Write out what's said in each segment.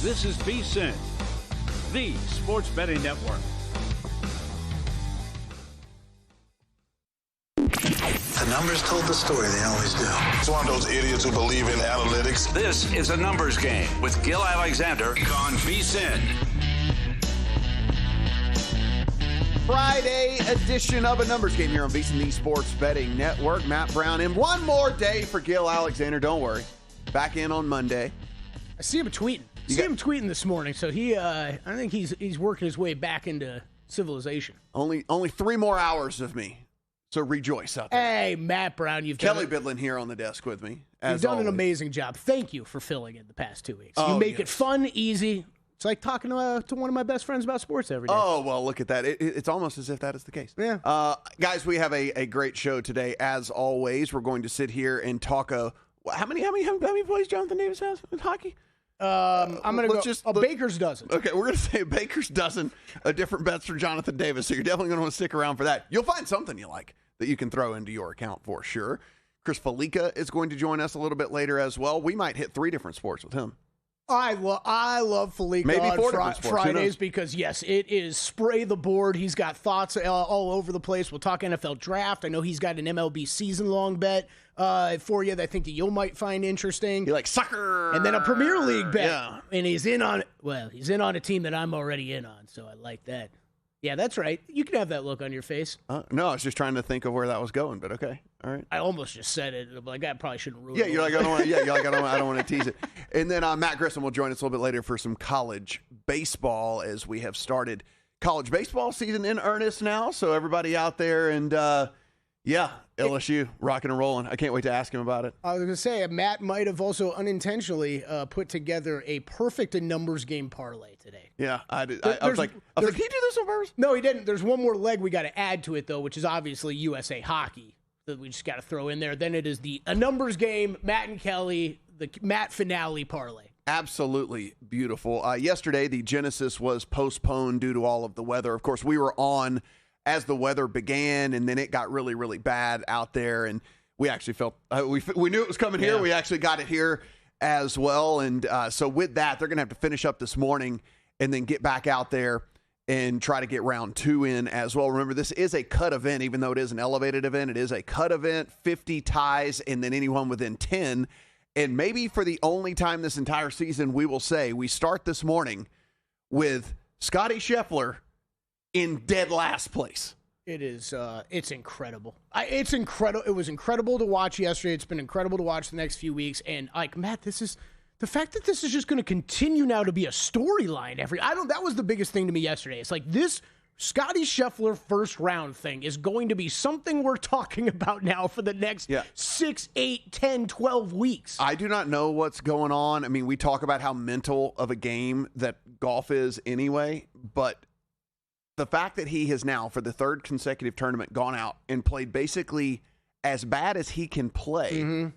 This is VSiN, the sports betting network. The numbers told the story, they always do. It's one of those idiots who believe in analytics. This is a numbers game with Gil Alexander on VSiN. Friday edition of a numbers game here on VSiN, the sports betting network. Matt Brown in one more day for Gil Alexander. Don't worry. Back in on Monday. I see him tweeting. Him tweeting this morning, so I think he's working his way back into civilization. Only 3 more hours of me, so rejoice out there. Hey, Matt Brown, Kelly Bidlin here on the desk with me. You've done an amazing job. Thank you for filling in the past 2 weeks. You make it fun, easy. It's like talking to one of my best friends about sports every day. Oh, well, look at that. It's almost as if that is the case. Yeah. Guys, we have a great show today. As always, we're going to sit here and talk. How many plays Jonathan Davis has in hockey? I'm going to go a baker's dozen. Okay, we're going to say a baker's dozen of different bets for Jonathan Davis, so you're definitely going to want to stick around for that. You'll find something you like that you can throw into your account for sure. Chris Felica is going to join us a little bit later as well. We might hit 3 different sports with him. I love Felica Maybe on Fridays because, yes, it is spray the board. He's got thoughts all over the place. We'll talk NFL draft. I know he's got an MLB season-long bet for you that I think that you might find interesting. You like soccer. And then a Premier League bet. Yeah. And he's in on a team that I'm already in on, so I like that. Yeah, that's right. You can have that look on your face. No, I was just trying to think of where that was going, but okay. All right. I almost just said it. Like, I probably shouldn't ruin it. Yeah, you're like, I don't want to tease it. And then Matt Grissom will join us a little bit later for some college baseball as we have started college baseball season in earnest now. So everybody out there and, LSU rocking and rolling. I can't wait to ask him about it. I was going to say, Matt might have also unintentionally put together a perfect numbers game parlay today. Yeah, I did. I was like, did he do this on purpose? No, he didn't. There's one more leg we got to add to it, though, which is obviously USA Hockey that we just got to throw in there. Then it is a numbers game, Matt and Kelly, the Matt finale parlay. Absolutely beautiful. Yesterday, the Genesis was postponed due to all of the weather. Of course, we were on as the weather began, and then it got really, really bad out there, and we actually felt we knew it was coming here. Yeah. We actually got it here as well, and so with that, they're going to have to finish up this morning and then get back out there and try to get round 2 in as well. Remember, this is a cut event, even though it is an elevated event. It is a cut event, 50 ties, and then anyone within 10. And maybe for the only time this entire season, we will say we start this morning with Scotty Scheffler in dead last place. It is. It's incredible. It's incredible. It was incredible to watch yesterday. It's been incredible to watch the next few weeks. And like Matt, this is the fact that this is just going to continue now to be a storyline. That was the biggest thing to me yesterday. It's like this Scotty Scheffler first round thing is going to be something we're talking about now for the next 6, 8, 10, 12 weeks. I do not know what's going on. I mean, we talk about how mental of a game that golf is anyway, but the fact that he has now, for the 3rd consecutive tournament, gone out and played basically as bad as he can play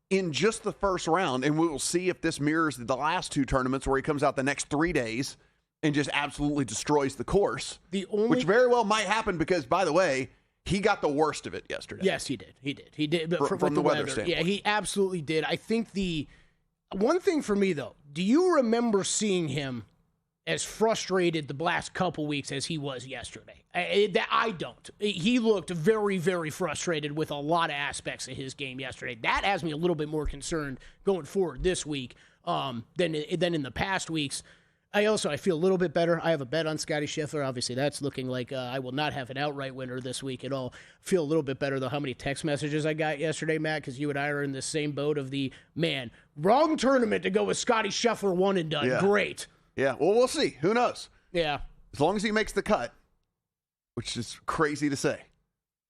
in just the first round, and we will see if this mirrors the last 2 tournaments where he comes out the next 3 days and just absolutely destroys the course, which very well might happen because, by the way, he got the worst of it yesterday. Yes, he did. He did. But from the weather standpoint. Yeah, he absolutely did. I think the one thing for me, though, do you remember seeing him as frustrated the last couple weeks as he was yesterday? I don't. He looked very, very frustrated with a lot of aspects of his game yesterday. That has me a little bit more concerned going forward this week than in the past weeks. I feel a little bit better. I have a bet on Scotty Scheffler. Obviously, that's looking like I will not have an outright winner this week at all. Feel a little bit better, though, how many text messages I got yesterday, Matt, because you and I are in the same boat of the, man, wrong tournament to go with Scotty Scheffler one and done. Yeah. Great. Yeah, well, we'll see. Who knows? Yeah. As long as he makes the cut, which is crazy to say.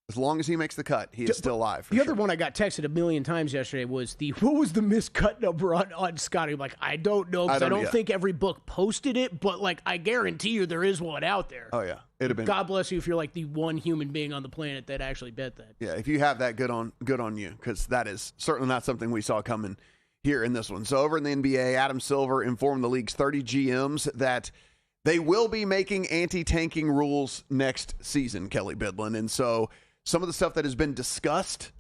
As long as he makes the cut, he is still alive. The other one I got texted a million times yesterday was what was the miscut number on Scotty? I'm like, I don't know, because I don't think every book posted it, but like I guarantee you there is one out there. Oh, yeah. It'd have been. God bless you if you're like the one human being on the planet that actually bet that. Yeah, if you have that, good on you, because that is certainly not something we saw coming here in this one. So over in the NBA, Adam Silver informed the league's 30 GMs that they will be making anti-tanking rules next season, Kelly Bidlin. And so some of the stuff that has been discussed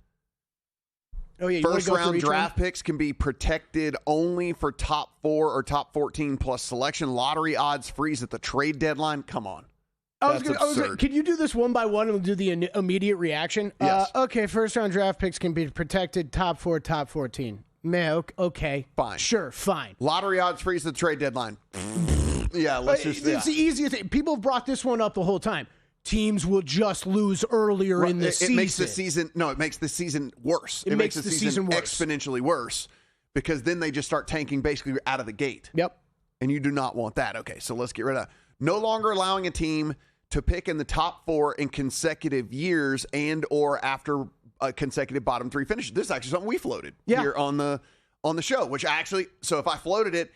Oh, yeah. First round draft picks can be protected only for top 4 or top 14 plus selection. Lottery odds freeze at the trade deadline. Come on. That's absurd. Can you do this one by one and we'll do the immediate reaction? Yes. Okay, first round draft picks can be protected top 4, top 14. Man, okay. Fine. Sure, fine. Lottery odds freeze at the trade deadline. Yeah, It's the easiest thing. People have brought this one up the whole time. Teams will just lose earlier in the season. It makes the season worse. It makes the season worse. Exponentially worse because then they just start tanking basically out of the gate. Yep. And you do not want that. Okay, so let's get rid of that. No longer allowing a team to pick in the top 4 in consecutive years and or after a consecutive bottom 3 finishes. This is actually something we floated here on the show, which so if I floated it,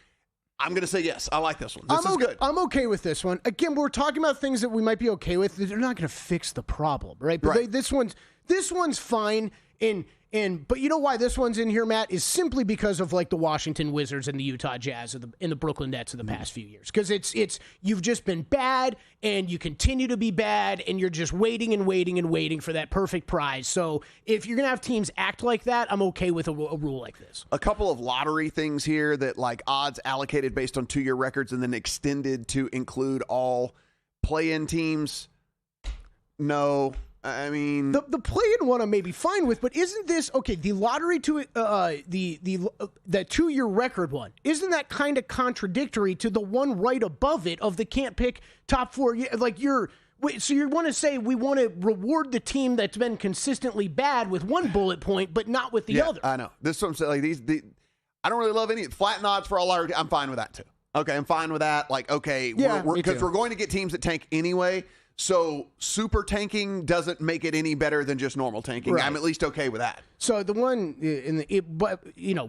I'm going to say yes. I like this one. This is good. I'm okay with this one. Again, we're talking about things that we might be okay with. They're not going to fix the problem, right? But this one's fine. But you know why this one's in here, Matt, is simply because of like the Washington Wizards and the Utah Jazz and the Brooklyn Nets of the past few years. Because it's you've just been bad and you continue to be bad and you're just waiting and waiting and waiting for that perfect prize. So if you're gonna have teams act like that, I'm okay with a rule like this. A couple of lottery things here that like odds allocated based on 2-year records and then extended to include all play-in teams. No. I mean, the play-in one I'm maybe fine with, but isn't this okay? The lottery to the 2-year record one, isn't that kind of contradictory to the one right above it of the can't pick top 4? Like so you want to say we want to reward the team that's been consistently bad with one bullet point, but not with the other. I know this is what I'm saying. Like I don't really love any flatten odds for all lottery. I'm fine with that too. Okay, I'm fine with that. Like okay, because we're going to get teams that tank anyway. So super tanking doesn't make it any better than just normal tanking. Right. I'm at least okay with that. So the one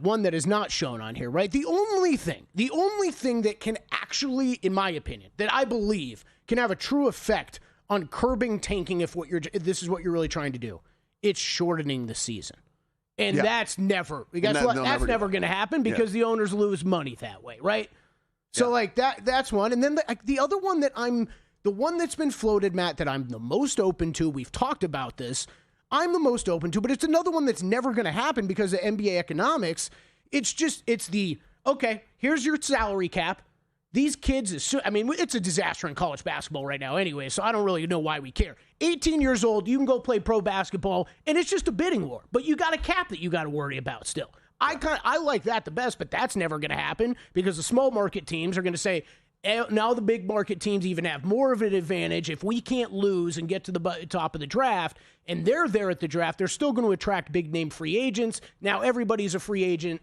one that is not shown on here, right? The only thing that can actually, in my opinion, that I believe can have a true effect on curbing tanking if this is what you're really trying to do, it's shortening the season. And that's never going to happen because the owners lose money that way, right? So like that's one. And then the other one that the one that's been floated, Matt, that I'm the most open to, we've talked about this, I'm the most open to, but it's another one that's never going to happen because of NBA economics. It's here's your salary cap. These kids, it's a disaster in college basketball right now anyway, so I don't really know why we care. 18 years old, you can go play pro basketball, and it's just a bidding war, but you got a cap that you got to worry about still. I like that the best, but that's never going to happen because the small market teams are going to say, now the big market teams even have more of an advantage. If we can't lose and get to the top of the draft, and they're there at the draft, they're still going to attract big-name free agents. Now everybody's a free agent.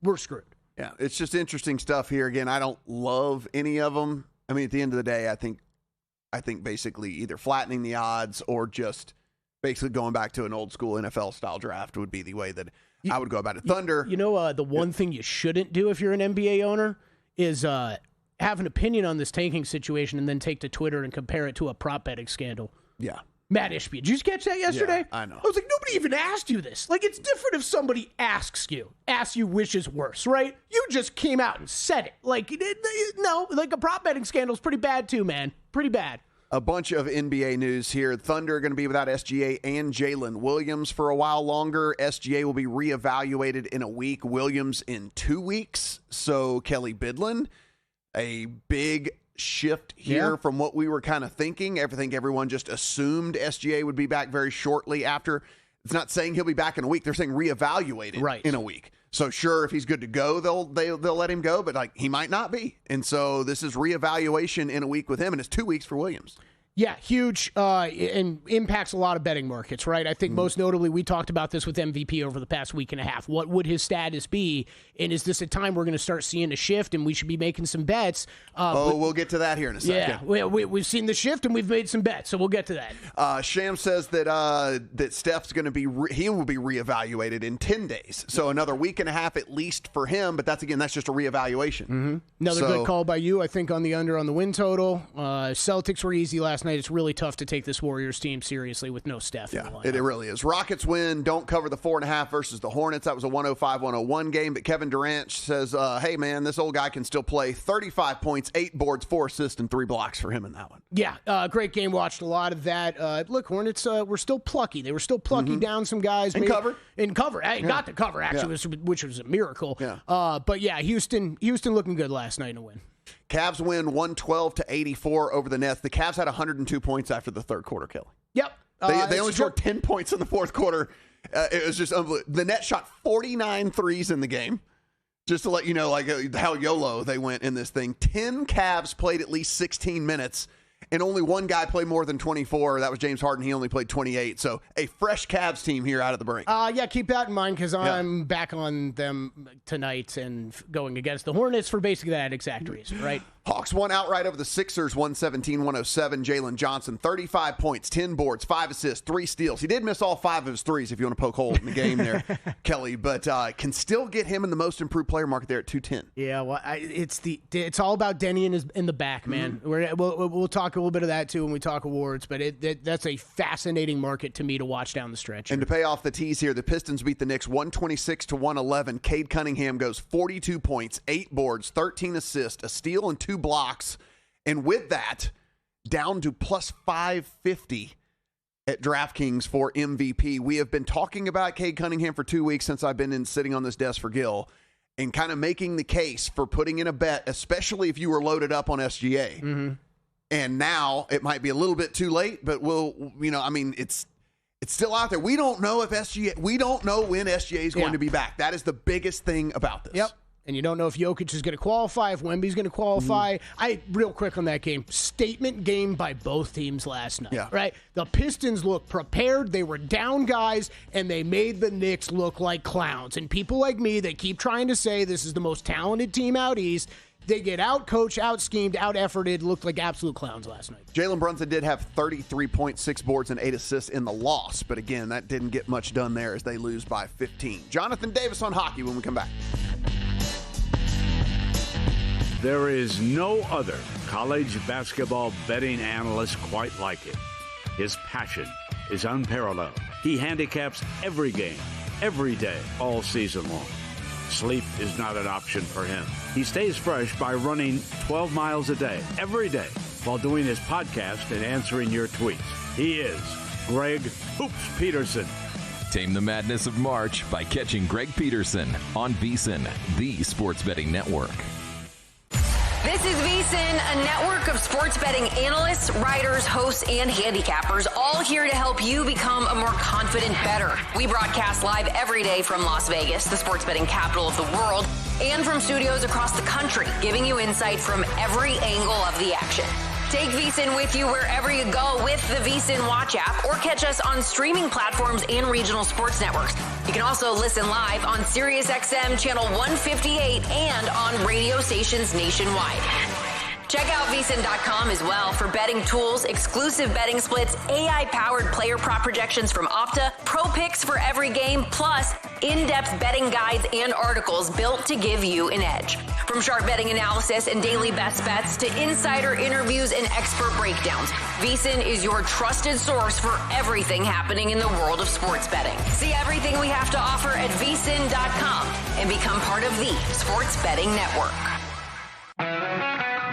We're screwed. Yeah, it's just interesting stuff here. Again, I don't love any of them. I mean, at the end of the day, I think basically either flattening the odds or just basically going back to an old-school NFL-style draft would be the way that I would go about it. Thunder. The one thing you shouldn't do if you're an NBA owner is have an opinion on this tanking situation and then take to Twitter and compare it to a prop betting scandal. Yeah. Matt Ishbia. Did you catch that yesterday? Yeah, I know. I was like, nobody even asked you this. Like, it's different if somebody asks you which is worse, right? You just came out and said it. Like, no, like a prop betting scandal is pretty bad too, man. Pretty bad. A bunch of NBA news here. Thunder are going to be without SGA and Jalen Williams for a while longer. SGA will be reevaluated in a week. Williams in 2 weeks. So Kelly Bidlin, a big shift here from what we were kind of thinking. Everyone just assumed SGA would be back very shortly after. It's not saying he'll be back in a week. They're saying reevaluated in a week. So sure, if he's good to go, they'll let him go, but like he might not be. And so this is reevaluation in a week with him, and it's 2 weeks for Williams. Yeah, huge, and impacts a lot of betting markets, right? I think most notably, we talked about this with MVP over the past week and a half. What would his status be? And is this a time we're going to start seeing a shift and we should be making some bets? We'll get to that here in a second. Yeah, we've seen the shift and we've made some bets, so we'll get to that. Sham says that Steph's going to be, he will be reevaluated in 10 days. So another week and a half at least for him, but that's just a reevaluation. Mm-hmm. Another good call by you, I think, on the under on the win total. Celtics were easy last last night, it's really tough to take this Warriors team seriously with no Steph in the lineup. It really is. Rockets win, don't cover the 4.5 versus the Hornets. That was a 105-101 game, but Kevin Durant says, hey, man, this old guy can still play. 35 points, 8 boards, 4 assists, and 3 blocks for him in that one. Yeah, great game. Watched a lot of that. Look, Hornets were still plucky. They were still plucky down some guys. And cover. Got the cover, actually, which was a miracle. Yeah. But, yeah, Houston looking good last night in a win. Cavs win 112-84 over the Nets. The Cavs had 102 points after the third quarter, Kelly. Yep. They only scored 10 points in the fourth quarter. It was just unbelievable. The Nets shot 49 threes in the game. Just to let you know, like how YOLO they went in this thing. 10 Cavs played at least 16 minutes, and only one guy played more than 24. That was James Harden. He only played 28. So a fresh Cavs team here out of the break. Yeah, keep that in mind because I'm back on them tonight and going against the Hornets for basically that exact reason, right? Hawks won outright over the Sixers, 117-107. Jalen Johnson, 35 points, 10 boards, 5 assists, 3 steals. He did miss all 5 of his threes if you want to poke hole in the game there, Kelly, but can still get him in the most improved player market there at 210. Yeah, well, it's all about Denny in the back, man. We'll talk a little bit of that too when we talk awards, but that's a fascinating market to me to watch down the stretch. And to pay off the tease here, the Pistons beat the Knicks 126-111. Cade Cunningham goes 42 points, 8 boards, 13 assists, a steal, and 2 blocks. And with that, down to plus 550 at DraftKings for MVP. We have been talking about Cade Cunningham for 2 weeks since I've been sitting on this desk for Gil and kind of making the case for putting in a bet, especially if you were loaded up on SGA. Mm-hmm. And now it might be a little bit too late, but it's still out there. We don't know when SGA is going to be back. That is the biggest thing about this. Yep. And you don't know if Jokic is going to qualify, if Wemby's going to qualify. Real quick on that game, statement game by both teams last night, right? The Pistons looked prepared. They were down guys, and they made the Knicks look like clowns. And people like me, they keep trying to say this is the most talented team out east. They get out-coached, out-schemed, out-efforted, looked like absolute clowns last night. Jalen Brunson did have 33 points, 6 boards, and 8 assists in the loss. But again, that didn't get much done there as they lose by 15. Jonathan Davis on hockey when we come back. There is no other college basketball betting analyst quite like him. His passion is unparalleled. He handicaps every game, every day, all season long. Sleep is not an option for him. He stays fresh by running 12 miles a day, every day, while doing his podcast and answering your tweets. He is Greg Hoops Peterson. Tame the madness of March by catching Greg Peterson on VSiN, the sports betting network. This is VSiN, a network of sports betting analysts, writers, hosts, and handicappers, all here to help you become a more confident bettor. We broadcast live every day from Las Vegas, the sports betting capital of the world, and from studios across the country, giving you insight from every angle of the action. Take VSiN with you wherever you go with the VSiN Watch app, or catch us on streaming platforms and regional sports networks. You can also listen live on SiriusXM Channel 158 and on radio stations nationwide. Check out VSiN.com as well for betting tools, exclusive betting splits, AI-powered player prop projections from Opta, pro picks for every game, plus in-depth betting guides and articles built to give you an edge. From sharp betting analysis and daily best bets to insider interviews and expert breakdowns, VSiN is your trusted source for everything happening in the world of sports betting. See everything we have to offer at VSiN.com and become part of the Sports Betting Network.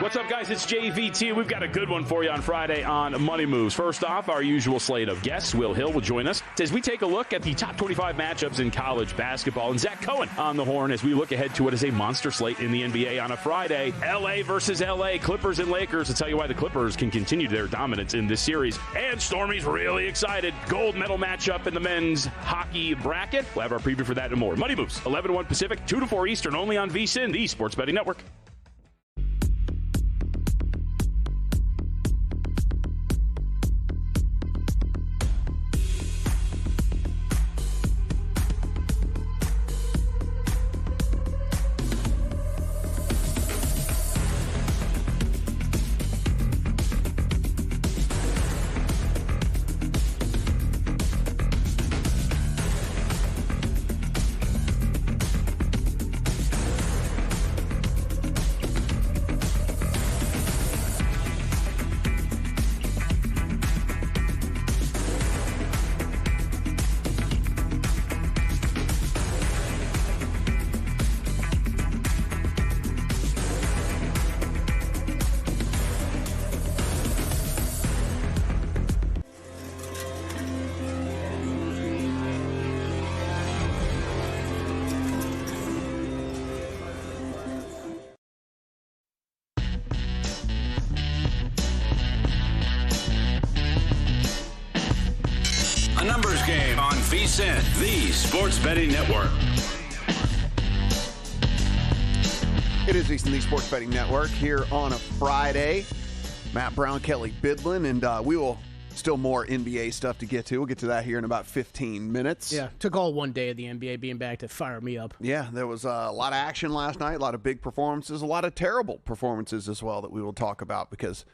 What's up, guys? It's JVT. We've got a good one for you on Friday on Money Moves. First off, our usual slate of guests. Will Hill will join us as we take a look at the top 25 matchups in college basketball. And Zach Cohen on the horn as we look ahead to what is a monster slate in the NBA on a Friday. LA versus LA, Clippers and Lakers. To tell you why the Clippers can continue their dominance in this series. And Stormy's really excited. Gold medal matchup in the men's hockey bracket. We'll have our preview for that and more. Money Moves, 11 to 1 Pacific, 2 to 4 Eastern, only on VSiN, the Sports Betting Network. VSiN, the Sports Betting Network. It is VSiN, the Sports Betting Network, here on a Friday. Matt Brown, Kelly Bidlin, and we will still more NBA stuff to get to. We'll get to that here in about 15 minutes. Yeah, took all one day of the NBA being back to fire me up. Yeah, there was a lot of action last night, a lot of big performances, a lot of terrible performances as well that we will talk about because,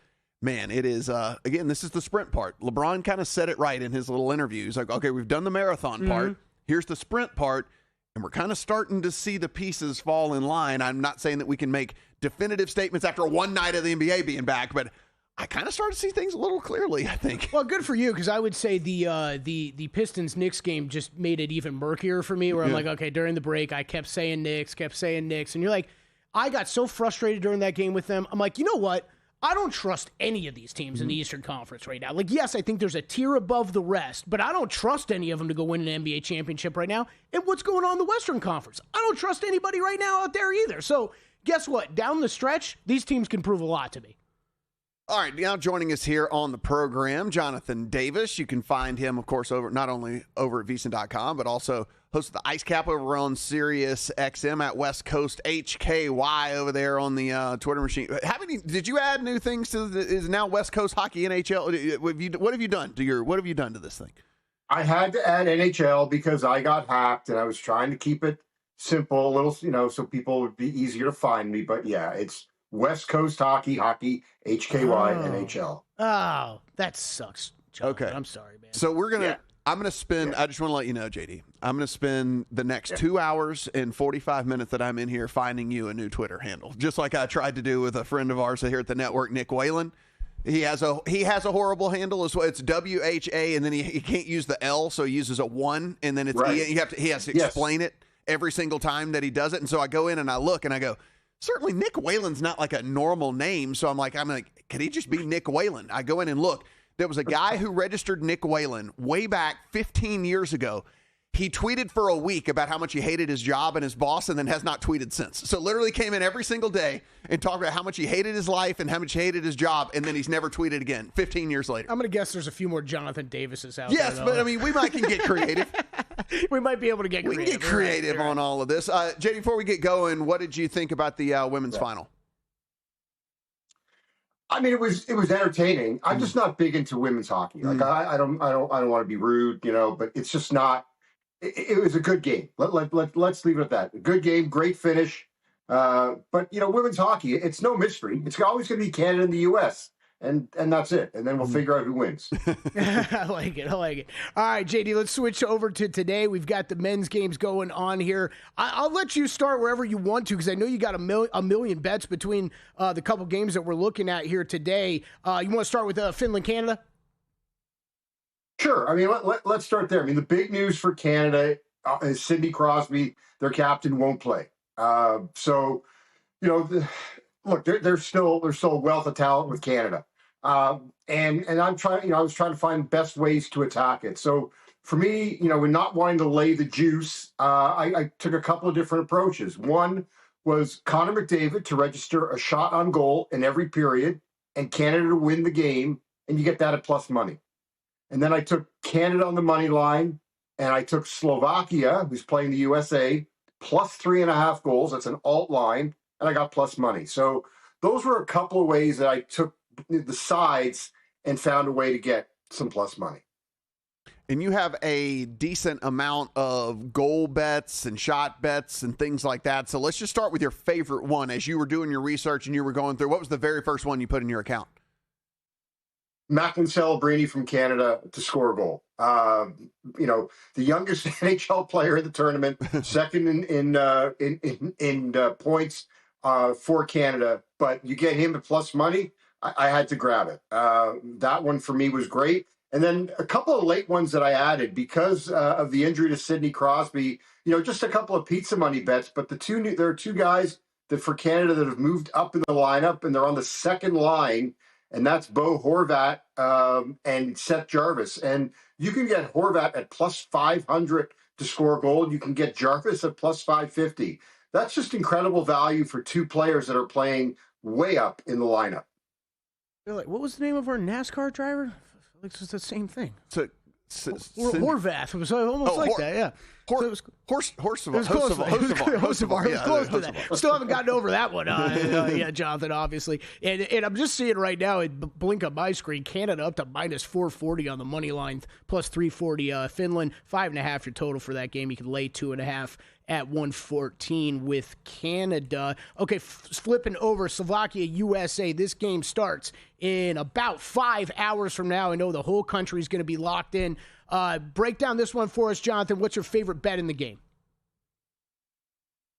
man, it is, again, this is the sprint part. LeBron kind of said it right in his little interview. He's like, okay, we've done the marathon part. Here's the sprint part. And we're kind of starting to see the pieces fall in line. I'm not saying that we can make definitive statements after one night of the NBA being back, but I kind of started to see things a little clearly, I think. Well, good for you, because I would say the Pistons-Knicks game just made it even murkier for me, where I'm like, okay, during the break, I kept saying Knicks, and you're like, I got so frustrated during that game with them. I'm like, you know what? I don't trust any of these teams in the Eastern Conference right now. Like, yes, I think there's a tier above the rest, but I don't trust any of them to go win an NBA championship right now. And what's going on in the Western Conference? I don't trust anybody right now out there either. So guess what? Down the stretch, these teams can prove a lot to me. All right, now joining us here on the program, Jonathan Davis. You can find him, of course, not only over at VSiN.com, but also hosts the Ice Cap over on Sirius XM at West Coast HKY over there on the Twitter machine. Did you add new things to is now West Coast Hockey NHL? What have you done to this thing? I had to add NHL because I got hacked, and I was trying to keep it simple, a little, so people would be easier to find me. But yeah, it's West Coast Hockey, HKY, NHL. Oh, that sucks, John. Okay. I'm sorry, man. So I'm going to spend, I just want to let you know, JD, I'm going to spend the next 2 hours and 45 minutes that I'm in here finding you a new Twitter handle, just like I tried to do with a friend of ours here at the network, Nick Whalen. He has a horrible handle as well. It's WHA, and then he can't use the L, so he uses a 1, and then it's he has to explain it every single time that he does it. And so I go in and I look and I go, certainly Nick Whalen's not like a normal name. So I'm like, could he just be Nick Whalen? I go in and look. There was a guy who registered Nick Whalen way back 15 years ago. He tweeted for a week about how much he hated his job and his boss, and then has not tweeted since. So literally came in every single day and talked about how much he hated his life and how much he hated his job, and then he's never tweeted again 15 years later. I'm going to guess there's a few more Jonathan Davises out there. Yes, but I mean, we might can get creative. We might be able to get creative. We can get creative on all of this. JD, before we get going, what did you think about the women's final? I mean, it was entertaining. I'm just not big into women's hockey. Like I don't want to be rude, but it's just not. It was a good game. Let's leave it at that. A good game, great finish. But women's hockey, it's no mystery. It's always going to be Canada and the U.S. And that's it. And then we'll figure out who wins. I like it. All right, JD, let's switch over to today. We've got the men's games going on here. I'll let you start wherever you want to, because I know you got a million bets between the couple games that we're looking at here today. You want to start with Finland, Canada? Sure. I mean, let's start there. I mean, the big news for Canada is Sidney Crosby, their captain, won't play. Look, there's still a wealth of talent with Canada. And I'm trying, I was trying to find best ways to attack it. So for me, when not wanting to lay the juice, I took a couple of different approaches. One was Connor McDavid to register a shot on goal in every period and Canada to win the game, and you get that at plus money. And then I took Canada on the money line, and I took Slovakia, who's playing the USA, plus 3.5 goals. That's an alt line, and I got plus money. So those were a couple of ways that I took the sides and found a way to get some plus money. And you have a decent amount of goal bets and shot bets and things like that. So let's just start with your favorite one. As you were doing your research and you were going through, what was the very first one you put in your account? Macklin Celebrini from Canada to score a goal. The youngest NHL player in the tournament, second in points for Canada. But you get him at plus money, I had to grab it. That one for me was great. And then a couple of late ones that I added because of the injury to Sidney Crosby. Just a couple of pizza money bets. But there are two guys that for Canada that have moved up in the lineup, and they're on the second line. And that's Bo Horvat and Seth Jarvis. And you can get Horvat at plus 500 to score a goal. You can get Jarvis at plus 550. That's just incredible value for two players that are playing way up in the lineup. They're like, what was the name of our NASCAR driver? It's just the same thing. So Horvath. It was almost like that, yeah. Horsevard. Still haven't gotten over that one. Yeah, Jonathan, obviously. And I'm just seeing right now, it blink on my screen, Canada up to minus 440 on the money line, plus 340. Finland, 5.5 your total for that game. You can lay 2.5 at 114 with Canada. Okay, flipping over Slovakia, USA. This game starts in about 5 hours from now. I know the whole country is going to be locked in. Break down this one for us, Jonathan. What's your favorite bet in the game?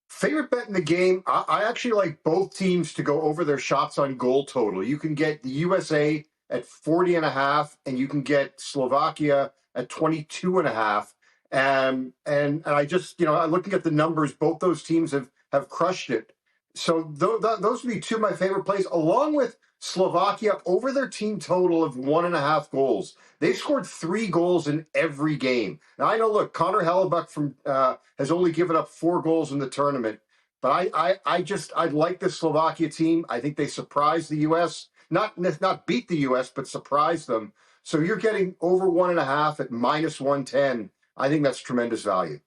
Favorite bet in the game? I actually like both teams to go over their shots on goal total. You can get the USA at 40.5, and you can get Slovakia at 22.5. And I just, looking at the numbers, both those teams have crushed it. So those would be two of my favorite plays, along with Slovakia over their team total of 1.5 goals. They've scored 3 goals in every game. Now, I know, look, Connor Hellebuck has only given up 4 goals in the tournament, but I like the Slovakia team. I think they surprised the U.S., not beat the U.S., but surprised them. So you're getting over 1.5 at minus 110. I think that's tremendous value.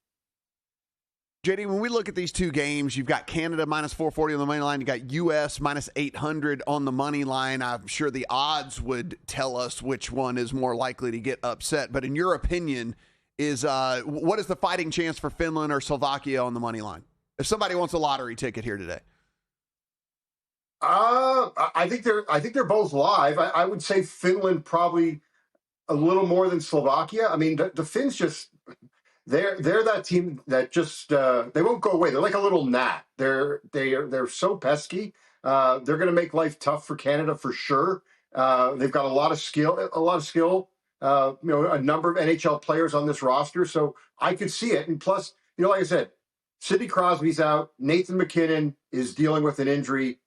JD, when we look at these two games, you've got Canada minus 440 on the money line. You got U.S. minus 800 on the money line. I'm sure the odds would tell us which one is more likely to get upset. But in your opinion, what is the fighting chance for Finland or Slovakia on the money line? If somebody wants a lottery ticket here today. I think they're both live. I would say Finland probably a little more than Slovakia. I mean, the Finns just. They're that team that just they won't go away. They're like a little gnat. They're so pesky. They're going to make life tough for Canada for sure. They've got a lot of skill. A number of NHL players on this roster, so I could see it. And plus, like I said, Sidney Crosby's out. Nathan McKinnon is dealing with an injury.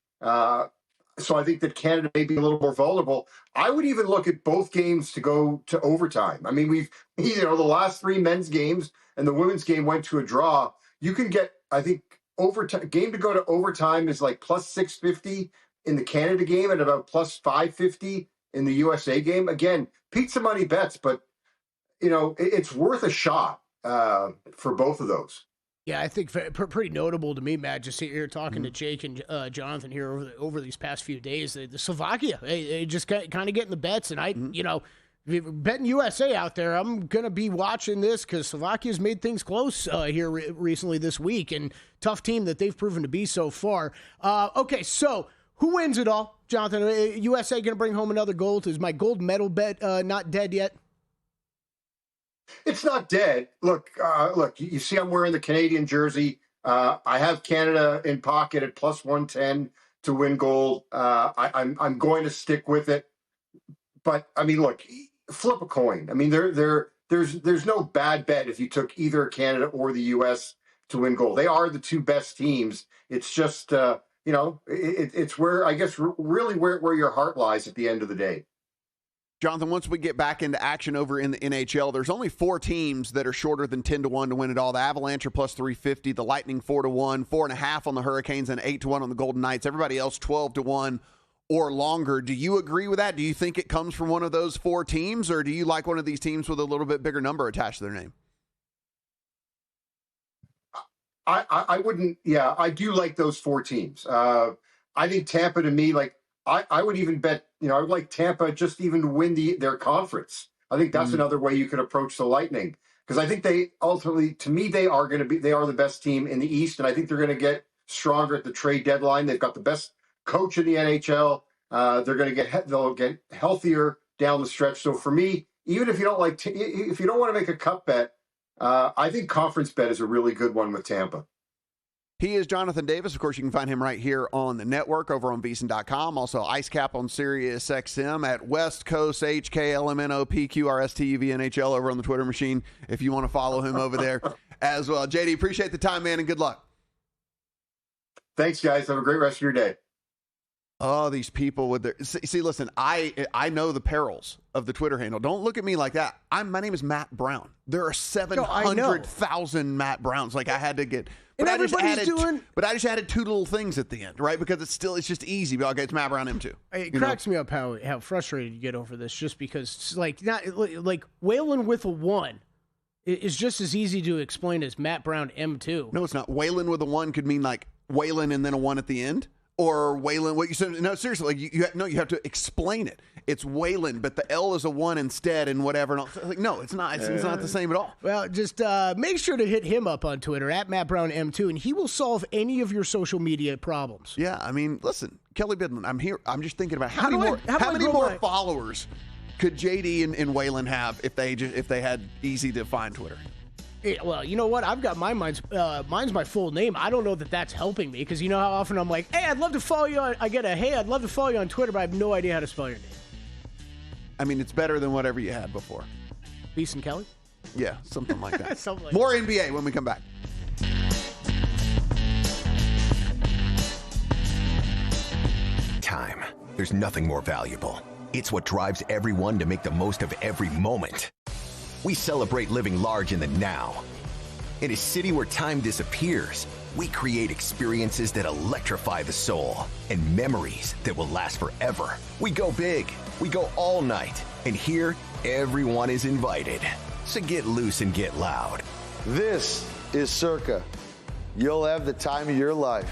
So I think that Canada may be a little more vulnerable. I would even look at both games to go to overtime. I mean, we've, the last 3 men's games and the women's game went to a draw. You can get, I think, overtime game to go to overtime is like plus 650 in the Canada game and about plus 550 in the USA game. Again, pizza money bets, but, it's worth a shot for both of those. Yeah, I think pretty notable to me, Matt, just here talking to Jake and Jonathan here over these past few days. The Slovakia, they just kind of getting the bets. And betting USA out there, I'm going to be watching this because Slovakia's made things close here recently this week. And tough team that they've proven to be so far. Okay, so who wins it all? Jonathan, USA going to bring home another gold? Is my gold medal bet not dead yet? It's not dead. Look, you see I'm wearing the Canadian jersey. I have Canada in pocket at plus 110 to win gold. I'm going to stick with it. But, I mean, look, flip a coin. I mean, there's no bad bet if you took either Canada or the U.S. to win gold. They are the two best teams. It's just, it's where, I guess, really where your heart lies at the end of the day. Jonathan, once we get back into action over in the NHL, there's only 4 teams that are shorter than 10-1 to win it all. The Avalanche are plus 350, the Lightning 4-1, 4.5 on the Hurricanes, and 8-1 on the Golden Knights. Everybody else 12-1 or longer. Do you agree with that? Do you think it comes from one of those 4 teams, or do you like one of these teams with a little bit bigger number attached to their name? I wouldn't. Yeah, I do like those 4 teams. I think Tampa, to me, like I would even bet. I would like Tampa just even to win their conference. I think that's another way you could approach the Lightning, because I think they ultimately, to me, they are the best team in the East, and I think they're going to get stronger at the trade deadline. They've got the best coach in the NHL. They'll get healthier down the stretch. So for me, even if you don't if you don't want to make a cup bet, I think conference bet is a really good one with Tampa. He is Jonathan Davis. Of course, you can find him right here on the network over on VSiN.com. Also, IceCap on Sirius XM at West Coast HKLMNOPQRSTUVNHL over on the Twitter machine if you want to follow him over there as well. JD, appreciate the time, man, and good luck. Thanks, guys. Have a great rest of your day. Oh, these people with their see. Listen, I know the perils of the Twitter handle. Don't look at me like that. My name is Matt Brown. There are 700,000 Matt Browns. Like I had to get, but I just added two little things at the end, right? Because it's just easy. But okay, it's Matt Brown M2. It cracks me up how frustrated you get over this, just because it's like Waylon with a 1 is just as easy to explain as Matt Brown M2. No, it's not. Waylon with a 1 could mean like Waylon and then a 1 at the end. Or Waylon, what you said? No, seriously, like you have to explain it. It's Waylon, but the L is a 1 instead, and whatever. And like, no, it's not. It's not the same at all. Well, just make sure to hit him up on Twitter at Matt Brown M2, and he will solve any of your social media problems. Yeah, I mean, listen, Kelly Bidlin, I'm here. I'm just thinking about how many more followers could JD and Waylon have if they had easy to find Twitter. Well, you know what? I've got mine's my full name. I don't know that that's helping me, because you know how often I'm like, hey, I'd love to follow you on. I get a hey, I'd love to follow you on Twitter, but I have no idea how to spell your name. I mean, it's better than whatever you had before. VSiN Kelly? Yeah, something like that. Something like more that. NBA when we come back. Time. There's nothing more valuable. It's what drives everyone to make the most of every moment. We celebrate living large in the now. In a city where time disappears, we create experiences that electrify the soul and memories that will last forever. We go big, we go all night, and here, everyone is invited. So get loose and get loud. This is Circa. You'll have the time of your life.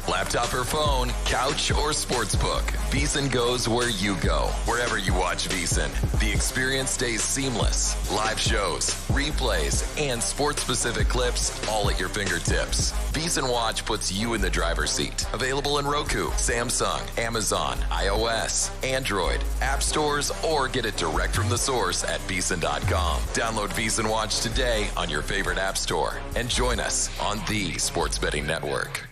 Laptop or phone, couch or sportsbook, VSiN goes where you go. Wherever you watch VSiN, the experience stays seamless. Live shows, replays, and sports-specific clips all at your fingertips. VSiN Watch puts you in the driver's seat. Available in Roku, Samsung, Amazon, iOS, Android, app stores, or get it direct from the source at VSiN.com. Download VSiN Watch today on your favorite app store and join us on the Sports Betting Network.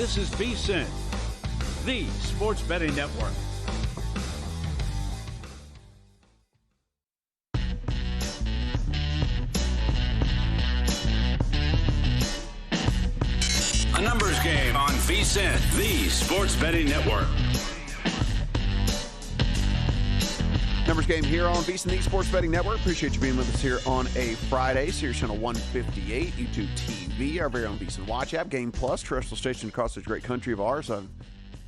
This is VSiN, the sports betting network. A numbers game on VSiN, the sports betting network. Numbers game here on VSiN, the Sports Betting Network. Appreciate you being with us here on a Friday. Sirius Channel 158, YouTube TV, our very own VSiN Watch app, Game Plus, terrestrial station across this great country of ours. I've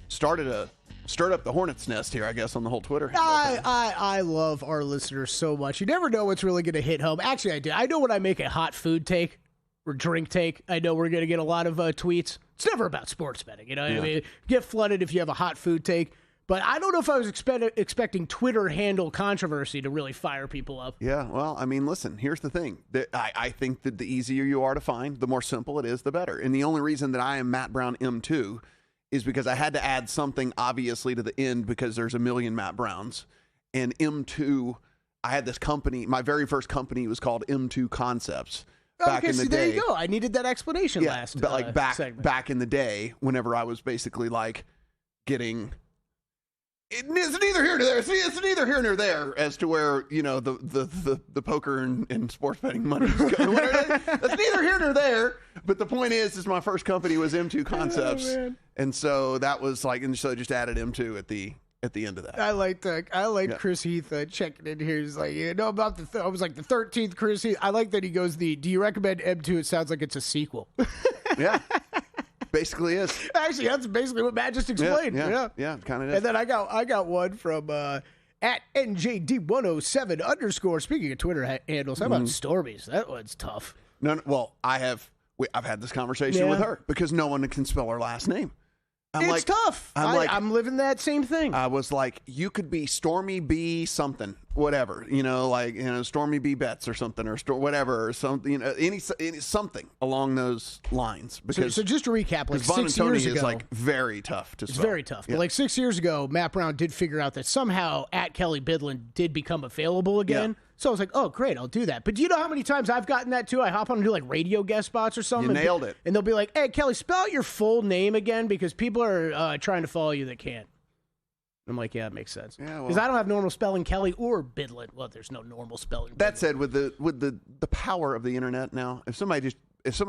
stirred up the hornet's nest here, I guess, on the whole Twitter. I love our listeners so much. You never know what's really going to hit home. Actually, I do. I know when I make a hot food take or drink take, I know we're going to get a lot of tweets. It's never about sports betting. You know what I mean? Get flooded if you have a hot food take. But I don't know if I was expecting Twitter handle controversy to really fire people up. Yeah, well, I mean, listen, here's the thing. I think that the easier you are to find, the more simple it is, the better. And the only reason that I am Matt Brown M2 is because I had to add something, obviously, to the end because there's a million Matt Browns. And M2, I had this company, my very first company was called M2 Concepts. Back in the day. There you go. I needed that explanation last but like segment. Back in the day, whenever I was basically like getting... It's neither here nor there. It's neither here nor there as to where, you know, the poker and sports betting money is going. That's neither here nor there. But the point is my first company was M2 Concepts. And so that was like, and so I just added M2 at the end of that. I like Chris Heath checking in here. He's like, you know about I was like the 13th Chris Heath. I like that he goes, do you recommend M2? It sounds like it's a sequel. Yeah. Basically is. Actually, that's basically what Matt just explained. Yeah, kind of is. And then I got one from at NJD107 _. Speaking of Twitter handles, how about Stormies? That one's tough. No, well, I've had this conversation with her because no one can spell her last name. It's tough. I'm living that same thing. I was like, you could be Stormy B something, whatever, Stormy B Betts or something, or whatever, or something, any something along those lines. Because so just to recap, like 6 years ago, is like very tough to spell. It's very tough. Yeah. But like 6 years ago, Matt Brown did figure out that somehow at Kelly Bidlin did become available again. Yeah. So I was like, oh, great, I'll do that. But do you know how many times I've gotten that, too? I hop on and do, like, radio guest spots or something. You nailed it. And they'll be like, hey, Kelly, spell out your full name again because people are trying to follow you that can't. I'm like, yeah, it makes sense. Because I don't have normal spelling Kelly or Bidlin. Well, there's no normal spelling. That said, with the power of the internet now, if somebody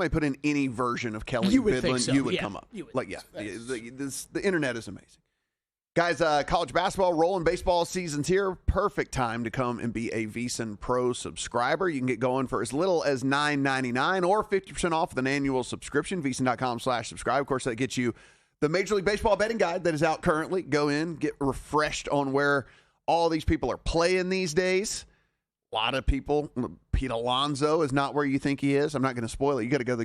put in any version of Kelly Bidlin, you would come up. The internet is amazing. Guys, college basketball, rolling baseball season's here. Perfect time to come and be a VSiN Pro subscriber. You can get going for as little as $9.99 or 50% off with an annual subscription. VSiN.com/subscribe. Of course, that gets you the Major League Baseball betting guide that is out currently. Go in, get refreshed on where all these people are playing these days. A lot of people. Pete Alonso is not where you think he is. I'm not going to spoil it. You got to get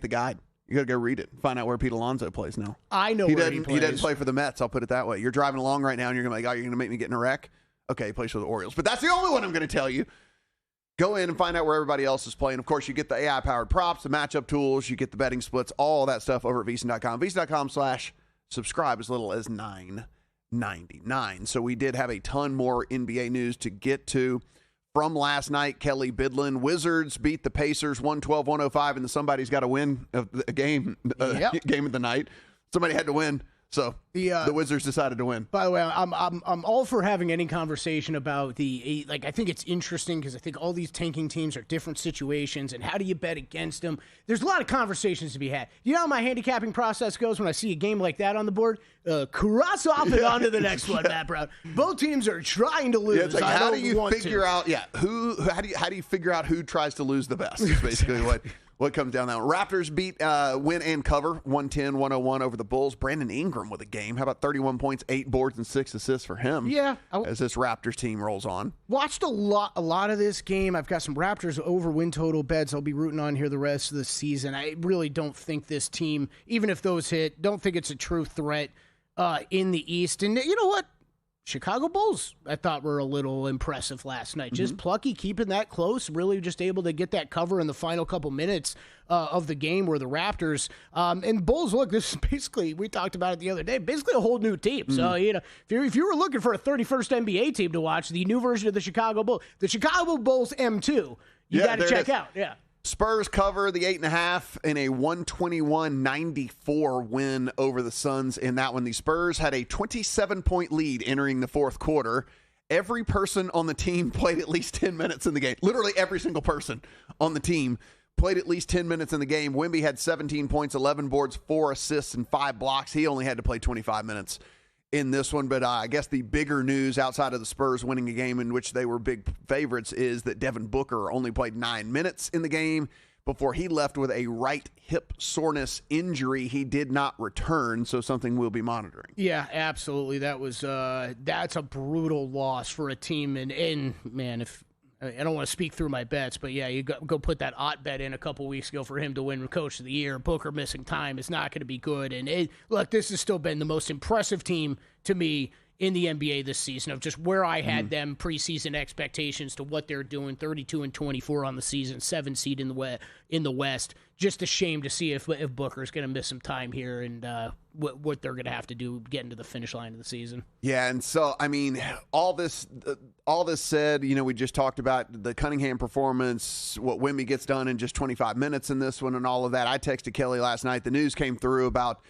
the guide. You got to go read it. Find out where Pete Alonso plays now. I know where he plays. He doesn't play for the Mets. I'll put it that way. You're driving along right now, and you're going to be like, oh, you're going to make me get in a wreck? Okay, he plays for the Orioles. But that's the only one I'm going to tell you. Go in and find out where everybody else is playing. Of course, you get the AI-powered props, the matchup tools, you get the betting splits, all that stuff over at VSiN.com. VSiN.com/subscribe as little as $9.99. So we did have a ton more NBA news to get to. From last night, Kelly Bidlin, Wizards beat the Pacers 112-105, and somebody's got to win a game game of the night. Somebody had to win, so the Wizards decided to win. By the way, I'm all for having any conversation about I think it's interesting because I think all these tanking teams are different situations, and how do you bet against them? There's a lot of conversations to be had. You know how my handicapping process goes when I see a game like that on the board? Cross off and on to the next one, Matt Brown. Both teams are trying to lose. Yeah, it's like, how do you figure out? Yeah, how do you figure out who tries to lose the best? Is basically what comes down that one. Raptors win and cover 110-101 over the Bulls. Brandon Ingram with a game. How about 31 points, 8 boards, and 6 assists for him? Yeah, as this Raptors team rolls on. Watched a lot of this game. I've got some Raptors over win total bets I'll be rooting on here the rest of the season. I really don't think this team, even if those hit, don't think it's a true threat in the East. And you know what? Chicago Bulls, I thought, were a little impressive last night. Just plucky, keeping that close, really just able to get that cover in the final couple minutes of the game where the Raptors and Bulls, look, this is basically, we talked about it the other day, basically a whole new team. So, if you were looking for a 31st NBA team to watch, the new version of the Chicago Bulls M2, you got to check out. Yeah. Spurs cover the 8.5 in a 121-94 win over the Suns in that one. The Spurs had a 27-point lead entering the fourth quarter. Every person on the team played at least 10 minutes in the game. Literally every single person on the team played at least 10 minutes in the game. Wemby had 17 points, 11 boards, 4 assists, and 5 blocks. He only had to play 25 minutes in this one. But I guess the bigger news outside of the Spurs winning a game in which they were big favorites is that Devin Booker only played 9 minutes in the game before he left with a right hip soreness injury. He did not return, so something we'll be monitoring. Yeah, absolutely. That was that's a brutal loss for a team. And man, if I don't want to speak through my bets, but yeah, you go put that Ott bet in a couple weeks ago for him to win Coach of the Year. Booker missing time is not going to be good. And look, this has still been the most impressive team to me in the NBA this season, of just where I had them preseason expectations to what they're doing. 32-24 on the season, 7 seed in the West. Just a shame to see if Booker's going to miss some time here and what they're going to have to do getting to the finish line of the season. Yeah, and so I mean, all this said, we just talked about the Cunningham performance, what Wemby gets done in just 25 minutes in this one, and all of that. I texted Kelly last night. The news came through about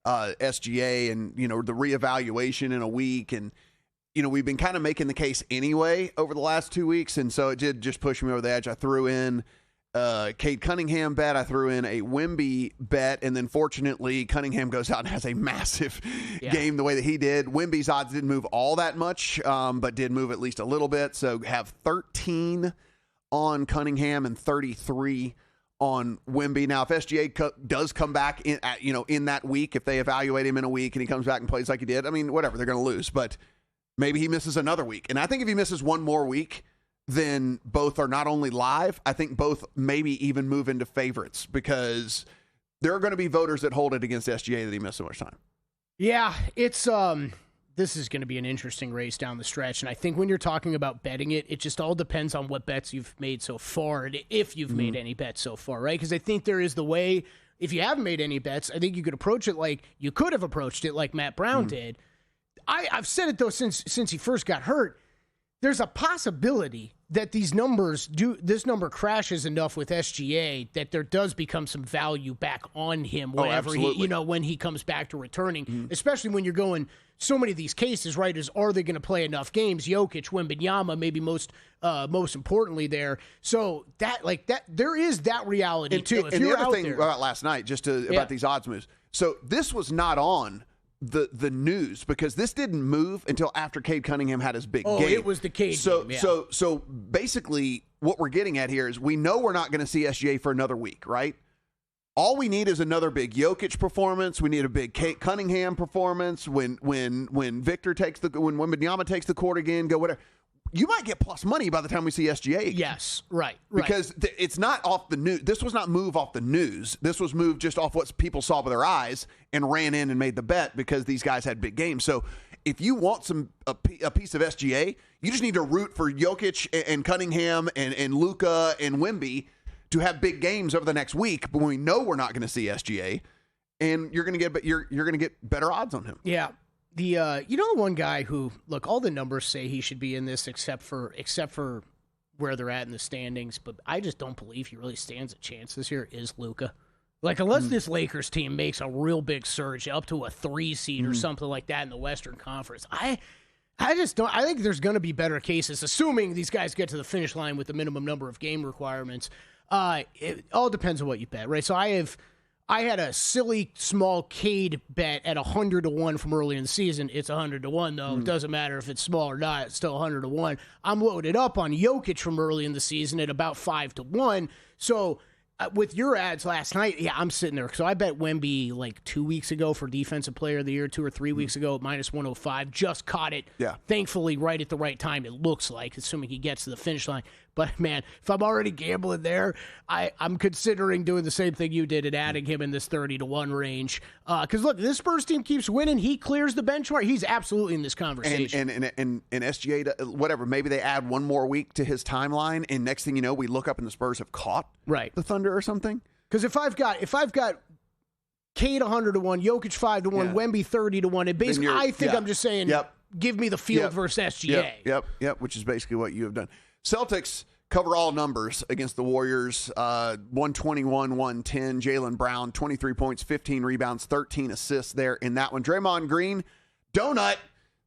SGA and the reevaluation in a week, and we've been kind of making the case anyway over the last 2 weeks, and so it did just push me over the edge. I threw in Cade Cunningham bet, I threw in a Wemby bet, and then fortunately Cunningham goes out and has a massive game the way that he did. Wemby's odds didn't move all that much, but did move at least a little bit. So have 13 on Cunningham and 33 on Wemby. Now, if SGA does come back in that week, if they evaluate him in a week and he comes back and plays like he did, I mean, whatever, they're going to lose. But maybe he misses another week. And I think if he misses one more week, then both are not only live, I think both maybe even move into favorites, because there are going to be voters that hold it against SGA that he missed so much time. Yeah, it's this is going to be an interesting race down the stretch. And I think when you're talking about betting it just all depends on what bets you've made so far, and if you've made any bets so far, right? Because I think there is the way, if you haven't made any bets, I think you could approach it like you could have approached it like Matt Brown did. I've said it, though, since he first got hurt. There's a possibility that this number crashes enough with SGA that there does become some value back on him whenever when he comes back to returning, especially when you're going so many of these cases, right? Are they going to play enough games? Jokic, Wembanyama, maybe most importantly there. So that there is that reality too. And the other thing about last night, about these odds moves. So this was not on the news, because this didn't move until after Cade Cunningham had his big game. It was the Cade game. Yeah. So basically what we're getting at here is we know we're not going to see SGA for another week, right? All we need is another big Jokic performance. We need a big Cade Cunningham performance when Wembanyama takes the court again, go whatever. You might get plus money by the time we see SGA again. Yes, right. Because it's not off the news. This was not move off the news. This was move just off what people saw with their eyes and ran in and made the bet because these guys had big games. So if you want a piece of SGA, you just need to root for Jokic and Cunningham and Luka and Wemby to have big games over the next week. But we know we're not going to see SGA, and you're going to get better odds on him. Yeah. The one guy who, look, all the numbers say he should be in this except for where they're at in the standings, but I just don't believe he really stands a chance this year, is Luka. Like, unless this Lakers team makes a real big surge up to a 3 seed or something like that in the Western Conference, I just don't. I think there's going to be better cases, assuming these guys get to the finish line with the minimum number of game requirements. It all depends on what you bet, right? So I had a silly small Cade bet at 100-1 from early in the season. It's 100-1 though. It doesn't matter if it's small or not. It's still 100-1. I'm loaded up on Jokic from early in the season at about 5-1. So with your ads last night, I'm sitting there. So I bet Wemby like 2 weeks ago for Defensive Player of the Year, 2 or 3 weeks ago at -105. Just caught it. Yeah. Thankfully, right at the right time. It looks like, assuming he gets to the finish line. But man, if I'm already gambling there, I'm considering doing the same thing you did and adding him in this 30-1 range. Because look, this Spurs team keeps winning. He clears the benchmark. He's absolutely in this conversation. And SGA, whatever. Maybe they add one more week to his timeline, and next thing you know, we look up and the Spurs have caught the Thunder or something. Because if I've got Cade 100-1, Jokic 5-1, Wemby 30-1, and basically, I think I'm just saying, give me the field versus SGA. Yep. Which is basically what you have done. Celtics cover all numbers against the Warriors. 121, 110. Jaylen Brown, 23 points, 15 rebounds, 13 assists there in that one. Draymond Green, donut,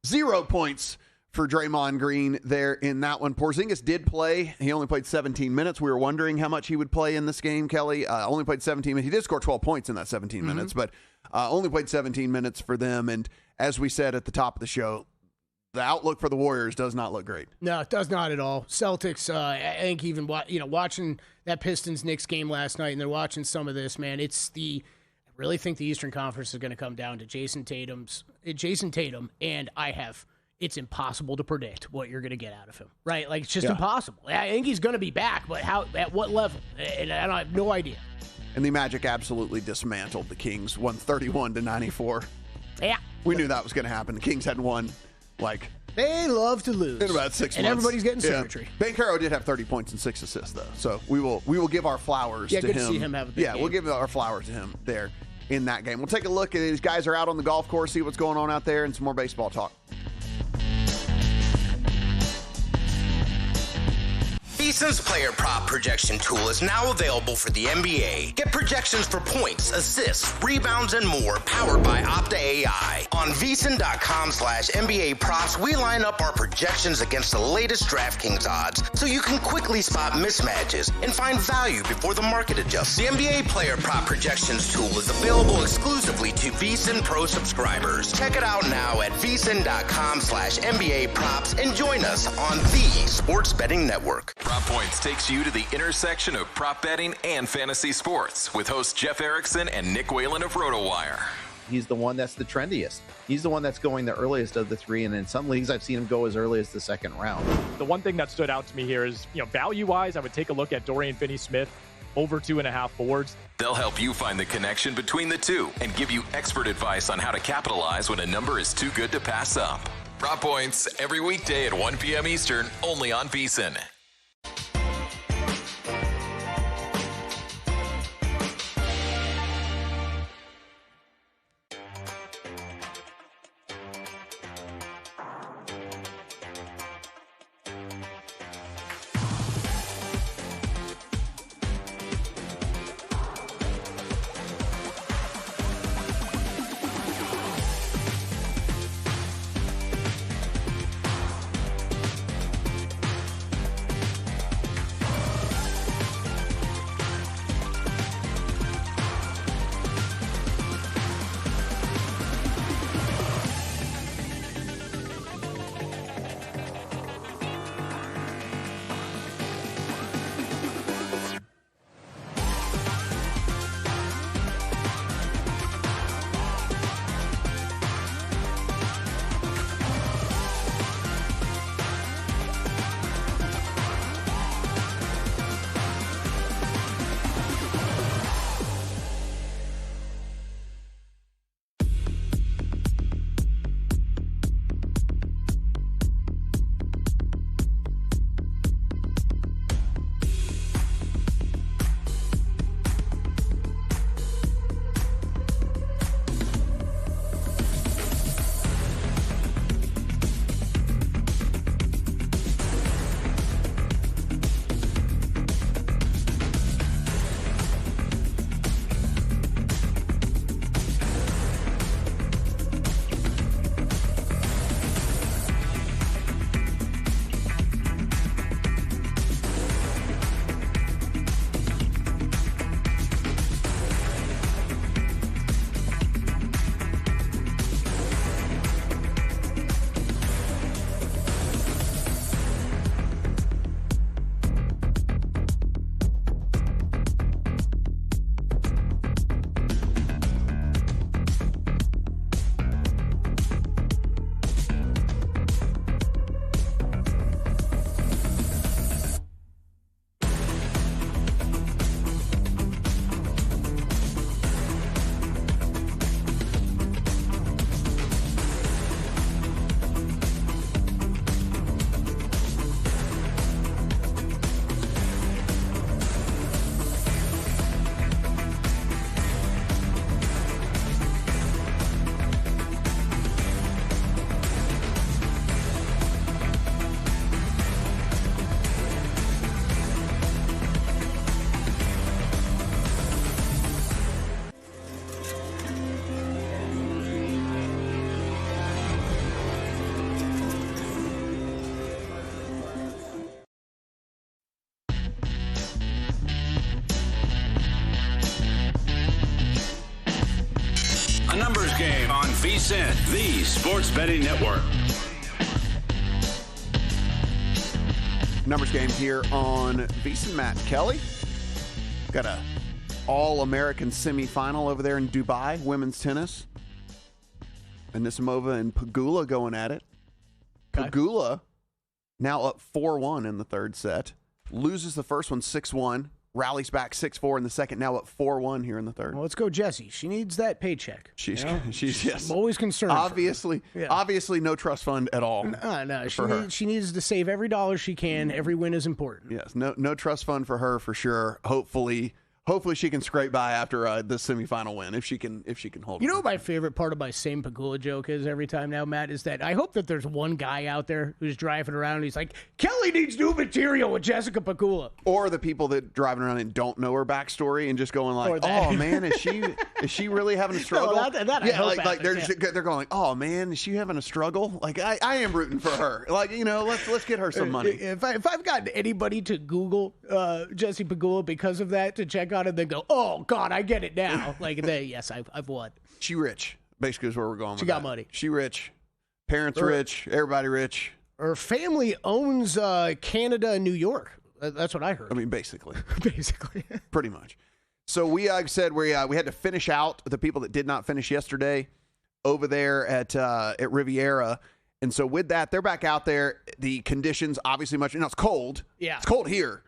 0 points for Draymond Green there in that one. Porzingis did play. He only played 17 minutes. We were wondering how much he would play in this game, Kelly. Only played 17 minutes. He did score 12 points in that 17 minutes, but only played 17 minutes for them. And as we said at the top of the show, the outlook for the Warriors does not look great. No, it does not at all. Celtics, I think even watching that Pistons-Knicks game last night, and they're watching some of this, man, I really think the Eastern Conference is going to come down to Jason Tatum, and it's impossible to predict what you're going to get out of him, right? Like, it's just impossible. I think he's going to be back, but at what level? And I have no idea. And the Magic absolutely dismantled the Kings, 131-94. Yeah. We knew that was going to happen. The Kings hadn't won, they love to lose. In about 6 months. And everybody's getting surgery. Banchero did have 30 points and 6 assists, though. So we will give our flowers to him. Yeah, good to see him have a big game. We'll give our flowers to him there in that game. We'll take a look at these guys are out on the golf course, see what's going on out there, and some more baseball talk. VSiN's player prop projection tool is now available for the NBA. Get projections for points, assists, rebounds, and more powered by Opta AI. On VSiN.com/NBA props, we line up our projections against the latest DraftKings odds so you can quickly spot mismatches and find value before the market adjusts. The NBA player prop projections tool is available exclusively to VSiN Pro subscribers. Check it out now at VSiN.com/NBA props and join us on the Sports Betting Network. Prop Points takes you to the intersection of prop betting and fantasy sports with hosts Jeff Erickson and Nick Whalen of RotoWire. He's the one that's the trendiest. He's the one that's going the earliest of the three, and in some leagues I've seen him go as early as the second round. The one thing that stood out to me here is, value-wise, I would take a look at Dorian Finney-Smith over 2.5 boards. They'll help you find the connection between the two and give you expert advice on how to capitalize when a number is too good to pass up. Prop Points every weekday at 1 p.m. Eastern, only on VSiN. VSiN, the Sports Betting Network. Numbers game here on VSiN. Matt Kelly. Got a All-American semifinal over there in Dubai, women's tennis. Anisimova and Pegula going at it. Okay. Pegula now up 4-1 in the third set. Loses the first one 6-1. Rallies back 6-4 in the second. Now up 4-1 here in the third. Well, let's go, Jessie. She needs that paycheck. She's yes. I'm always concerned. Obviously, no trust fund at all. No. She needs to save every dollar she can. Every win is important. Yes, no trust fund for her for sure. Hopefully she can scrape by after the semifinal win if she can hold. You know what my favorite part of my same Pegula joke is every time now, Matt, is that I hope that there's one guy out there who's driving around and he's like, Kelly needs new material with Jessica Pegula. Or the people that driving around and don't know her backstory and just going like, oh man, is she really having a struggle? No, that I hope they're going like, oh man, is she having a struggle? Like I am rooting for her. Like, let's get her some money. If I've gotten anybody to Google Jessie Pegula because of that to check on it, then go, oh God, I get it now. Like, yes, I've won. She rich, basically is where we're going. She got money. She rich, parents rich, everybody rich. Her family owns Canada and New York. That's what I heard. I mean, basically, pretty much. So we said we had to finish out the people that did not finish yesterday over there at Riviera. And so with that, they're back out there. The conditions obviously it's cold. Yeah. It's cold here.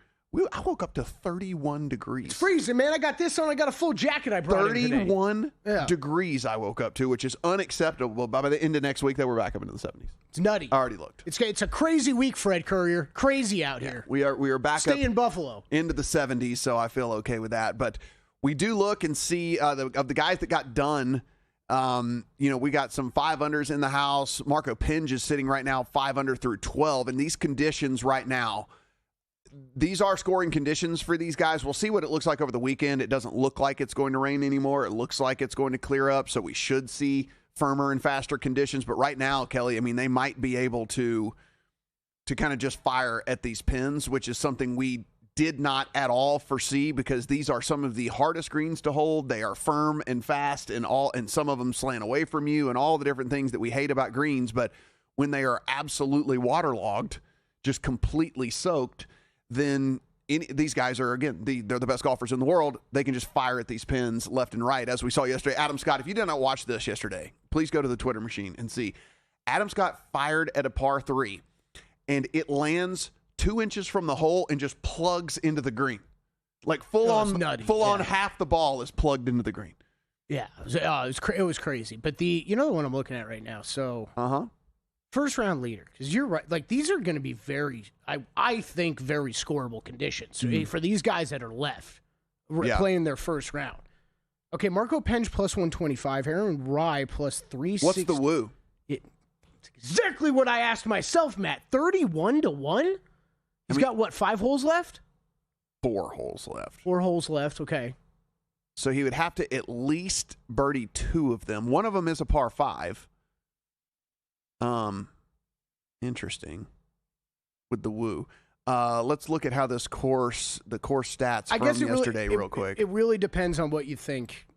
I woke up to 31 degrees. It's freezing, man. I got this on. I got a full jacket I brought 31 degrees I woke up to, which is unacceptable. By the end of next week, they were back up into the 70s. It's nutty. I already looked. It's a crazy week, Fred Courier. Crazy out here. We are back Stay in Buffalo. Into the 70s, so I feel okay with that. But we do look and see of the guys that got done. We got some 5-unders in the house. Marco Pinge is sitting right now 5-under through 12. And these conditions right now, these are scoring conditions for these guys. We'll see what it looks like over the weekend. It doesn't look like it's going to rain anymore. It looks like it's going to clear up, so we should see firmer and faster conditions. But right now, Kelly, I mean, they might be able to kind of just fire at these pins, which is something we did not at all foresee because these are some of the hardest greens to hold. They are firm and fast and some of them slant away from you and all the different things that we hate about greens. But when they are absolutely waterlogged, just completely soaked, then these guys are, again, they're the best golfers in the world. They can just fire at these pins left and right, as we saw yesterday. Adam Scott, if you did not watch this yesterday, please go to the Twitter machine and see. Adam Scott fired at a par 3, and it lands 2 inches from the hole and just plugs into the green. Like full on half the ball is plugged into the green. Yeah, it was crazy. But the one I'm looking at right now, so... First round leader, because you're right. Like, these are going to be I think, very scoreable conditions for these guys that are left playing their first round. Okay, Marco Pinge plus 125, Aaron Rye plus 360. What's the woo? It's exactly what I asked myself, Matt. 31-1? He's got, what, 5 holes left? 4 holes left. 4 holes left, okay. So he would have to at least birdie 2 of them. One of them is a par 5. Interesting with the woo. Let's look at how the course stats from yesterday real quick. It really depends on what you think.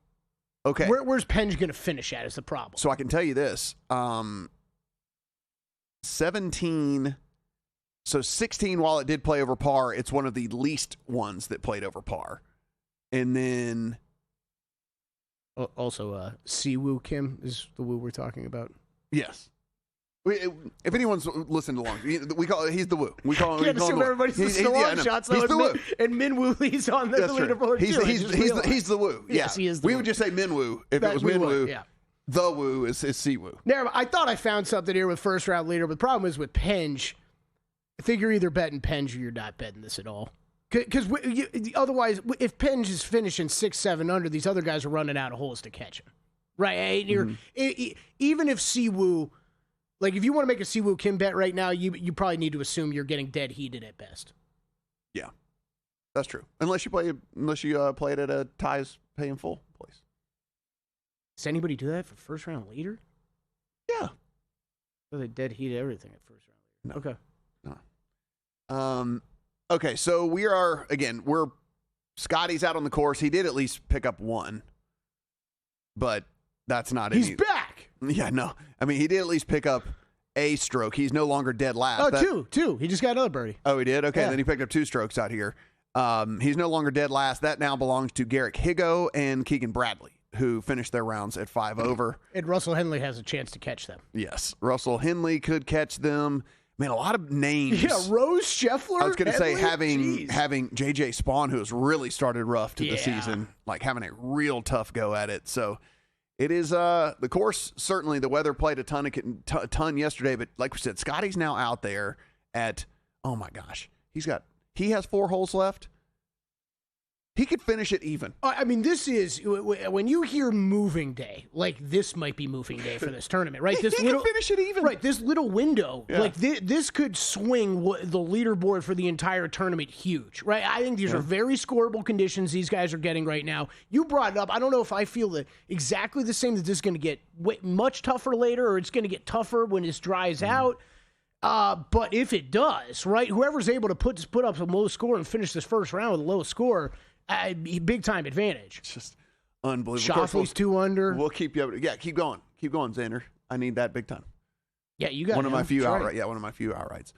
Okay. Where's Pinge going to finish at is the problem. So I can tell you this. 16, while it did play over par, it's one of the least ones that played over par. And then... Also, Siwoo Kim is the woo we're talking about. Yes. If anyone's listened along, we call he's the woo. We call him. Everybody's the long shots. He's the woo. And Minwoo Lee's on the leaderboard. He's the woo. Yes, he is. We would just say Minwoo if it was Minwoo. Yeah. The woo is Siwoo. Now, I thought I found something here with first round leader, but the problem is with Pinge. I think you're either betting Pinge or you're not betting this at all. Because otherwise, if Pinge is finishing 6-7 under, these other guys are running out of holes to catch him. Right? Even if Siwoo. Like, if you want to make a Siwoo Kim bet right now, you probably need to assume you're getting dead heated at best. Yeah, that's true. Unless you play it at a ties pay in full place. Does anybody do that for first round leader? Yeah. So they dead heat everything at first round leader. No. Okay. No. Okay, so we're Scotty's out on the course. He did at least pick up one, but that's not He's back. Yeah, no. I mean, he did at least pick up a stroke. He's no longer dead last. Two. He just got another birdie. Oh, he did? Okay, Yeah. then he picked up 2 strokes out here. He's no longer dead last. That now belongs to Garrick Higo and Keegan Bradley, who finished their rounds at 5 over. And Russell Henley has a chance to catch them. Yes, Russell Henley could catch them. Man, a lot of names. Yeah, Rose Scheffler. I was going to say Henley? having JJ Spawn, who has really started rough to the season, like having a real tough go at it. So it is the course. Certainly, the weather played a ton yesterday. But like we said, Scotty's now out there at, oh my gosh, he has 4 holes left. He could finish it even. I mean, this is, when you hear moving day, like this might be moving day for this tournament, right? This he can finish it even. Right, this little window, Yeah. like this could swing the leaderboard for the entire tournament huge, right? I think these are very scoreable conditions these guys are getting right now. You brought it up. I don't know if I feel exactly the same, that this is going to get much tougher later, or it's going to get tougher when this dries out. But if it does, right, whoever's able to put up some low score and finish this first round with a low score, big time advantage. It's just unbelievable. Shoffley's 2 under. We'll keep you up. Yeah, keep going, Xander. I need that big time. Yeah, you got one of my few outright. outright. Yeah, one of my few outrights.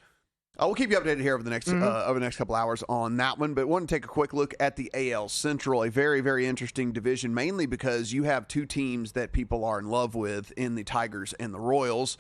We'll keep you updated here over the next couple hours on that one. But want to take a quick look at the AL Central, a very, very interesting division, mainly because you have 2 teams that people are in love with in the Tigers and the Royals.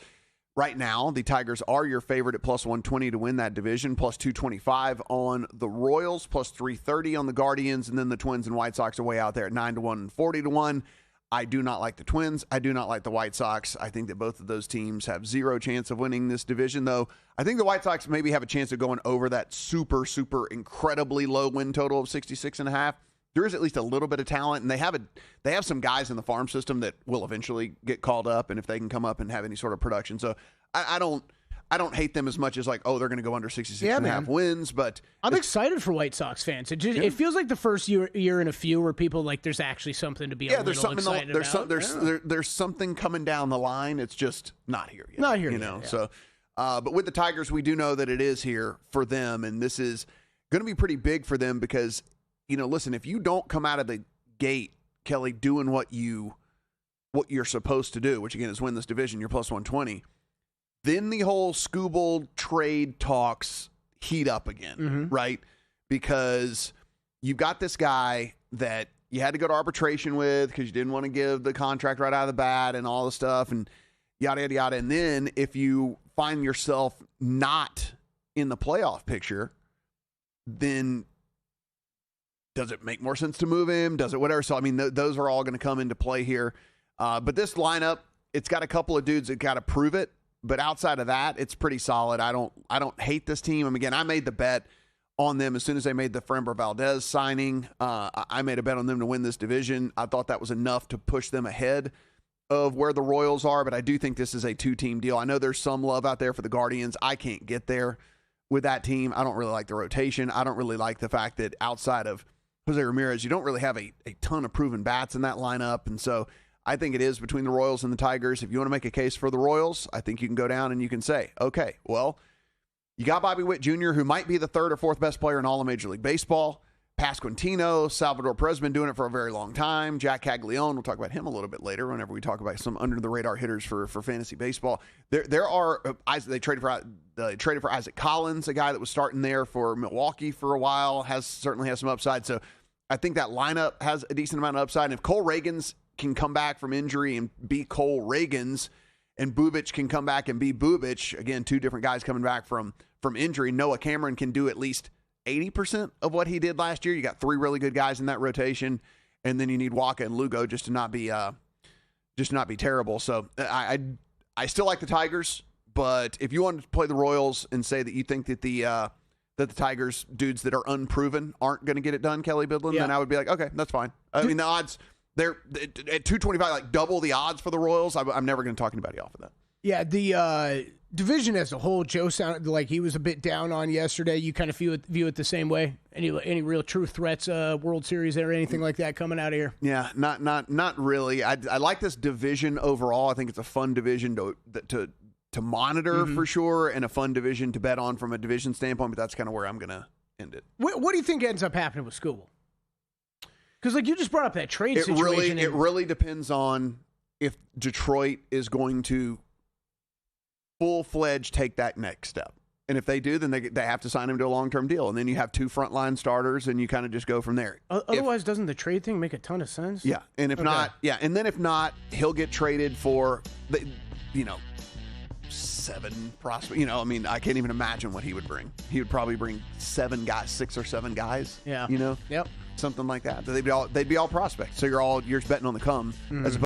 Right now, the Tigers are your favorite at plus 120 to win that division, plus 225 on the Royals, plus 330 on the Guardians, and then the Twins and White Sox are way out there at 9-1 and 40-1. I do not like the Twins. I do not like the White Sox. I think that both of those teams have 0 chance of winning this division, though. I think the White Sox maybe have a chance of going over that super, super incredibly low win total of 66.5. There is at least a little bit of talent, and they have some guys in the farm system that will eventually get called up, and if they can come up and have any sort of production. So I don't hate them as much as like, oh, they're going to go under 66.5 wins, but I'm excited for White Sox fans. It feels like the first year in a few where people like there's actually something to be excited about. There's something coming down the line. It's just not here yet. Not here yet, know. yeah. So, but with the Tigers, we do know that it is here for them, and this is going to be pretty big for them because, listen, if you don't come out of the gate, Kelly, doing what you're supposed to do, which again is win this division, you're plus 120. Then the whole Skubal trade talks heat up again, right? Because you've got this guy that you had to go to arbitration with because you didn't want to give the contract right out of the bat and all the stuff and yada, yada, yada. And then if you find yourself not in the playoff picture, then does it make more sense to move him? Does it whatever? So, I mean, those are all going to come into play here. But this lineup, it's got a couple of dudes that got to prove it. But outside of that, it's pretty solid. I don't hate this team. I mean, again, I made the bet on them as soon as they made the Framber Valdez signing. I made a bet on them to win this division. I thought that was enough to push them ahead of where the Royals are, but I do think this is a 2-team deal. I know there's some love out there for the Guardians. I can't get there with that team. I don't really like the rotation. I don't really like the fact that outside of Jose Ramirez, you don't really have a ton of proven bats in that lineup, and so I think it is between the Royals and the Tigers. If you want to make a case for the Royals, I think you can go down and you can say, okay, well, you got Bobby Witt Jr., who might be the 3rd or 4th best player in all of Major League Baseball. Pasquantino, Salvador Perez been doing it for a very long time. Jack Caglione, we'll talk about him a little bit later whenever we talk about some under-the-radar hitters for fantasy baseball. There are they traded for Isaac Collins, a guy that was starting there for Milwaukee for a while, certainly has some upside. So I think that lineup has a decent amount of upside. And if Cole Reagans can come back from injury and be Cole Reagans, and Bubic can come back and be Bubic, again, 2 different guys coming back from injury. Noah Cameron can do at least 80% of what he did last year. You got 3 really good guys in that rotation, and then you need Waka and Lugo just to not be terrible. So I still like the Tigers, but if you want to play the Royals and say that you think that the Tigers dudes that are unproven aren't going to get it done, Kelly Bidlin, then I would be like, okay, that's fine. I mean, the odds. They're at 225, like double the odds for the Royals. I'm never going to talk anybody off of that. Yeah, the division as a whole, Joe sounded like he was a bit down on yesterday. You kind of view it the same way? Any real true threats, World Series or anything like that coming out of here? Yeah, not really. I like this division overall. I think it's a fun division to monitor for sure, and a fun division to bet on from a division standpoint. But that's kind of where I'm going to end it. What do you think ends up happening with Skubal? Because, like, you just brought up that trade situation. It really depends on if Detroit is going to full-fledged take that next step. And if they do, then they have to sign him to a long-term deal. And then you have 2 frontline starters, and you kind of just go from there. Otherwise, doesn't the trade thing make a ton of sense? Yeah. And if not, and then if not, he'll get traded for, 7 prospects. I can't even imagine what he would bring. He would probably bring 7 guys, 6 or 7 guys. Yeah. Yep. Something like that. They'd be all prospects. So you're betting on the come as opposed